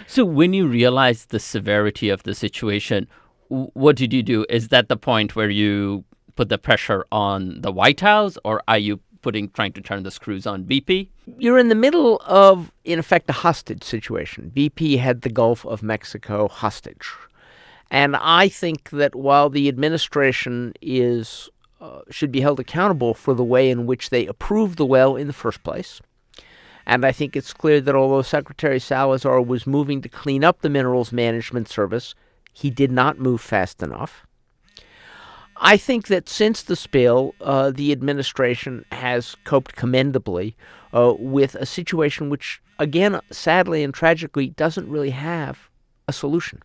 So when you realized the severity of the situation, what did you do? Is that the point where you put the pressure on the White House, or are you trying to turn the screws on BP? You're in the middle of, in effect, a hostage situation. BP had the Gulf of Mexico hostage. And I think that while the administration should be held accountable for the way in which they approved the well in the first place, and I think it's clear that although Secretary Salazar was moving to clean up the Minerals Management Service, he did not move fast enough. I think that since the spill, the administration has coped commendably with a situation which, again, sadly and tragically, doesn't really have a solution.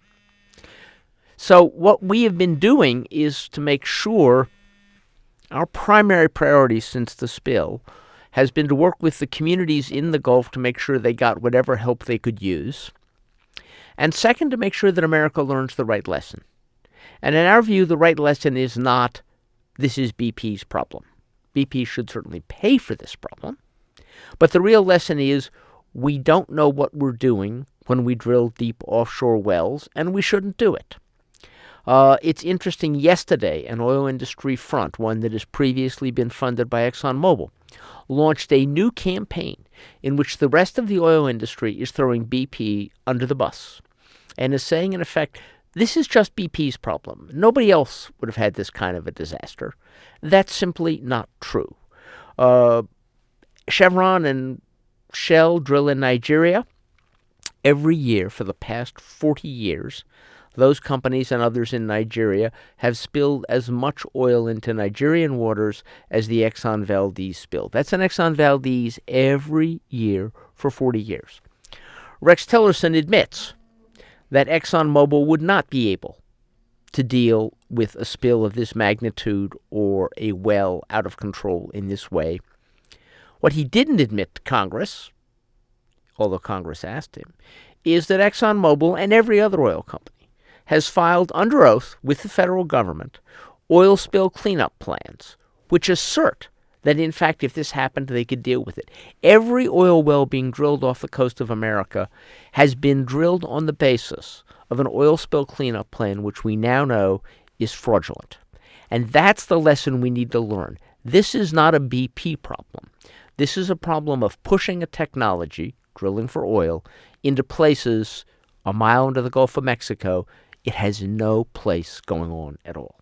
So what we have been doing is to make sure our primary priority since the spill has been to work with the communities in the Gulf to make sure they got whatever help they could use. And second, to make sure that America learns the right lesson. And in our view, the right lesson is not, this is BP's problem. BP should certainly pay for this problem. But the real lesson is, we don't know what we're doing when we drill deep offshore wells, and we shouldn't do it. It's interesting, yesterday, an oil industry front, one that has previously been funded by ExxonMobil, launched a new campaign in which the rest of the oil industry is throwing BP under the bus and is saying, in effect, this is just BP's problem. Nobody else would have had this kind of a disaster. That's simply not true. Chevron and Shell drill in Nigeria. Every year for the past 40 years, those companies and others in Nigeria have spilled as much oil into Nigerian waters as the Exxon Valdez spilled. That's an Exxon Valdez every year for 40 years. Rex Tillerson admits that ExxonMobil would not be able to deal with a spill of this magnitude or a well out of control in this way. What he didn't admit to Congress, although Congress asked him, is that ExxonMobil and every other oil company has filed under oath with the federal government oil spill cleanup plans, which assert that, in fact, if this happened, they could deal with it. Every oil well being drilled off the coast of America has been drilled on the basis of an oil spill cleanup plan, which we now know is fraudulent. And that's the lesson we need to learn. This is not a BP problem. This is a problem of pushing a technology, drilling for oil, into places a mile into the Gulf of Mexico it has no place going on at all.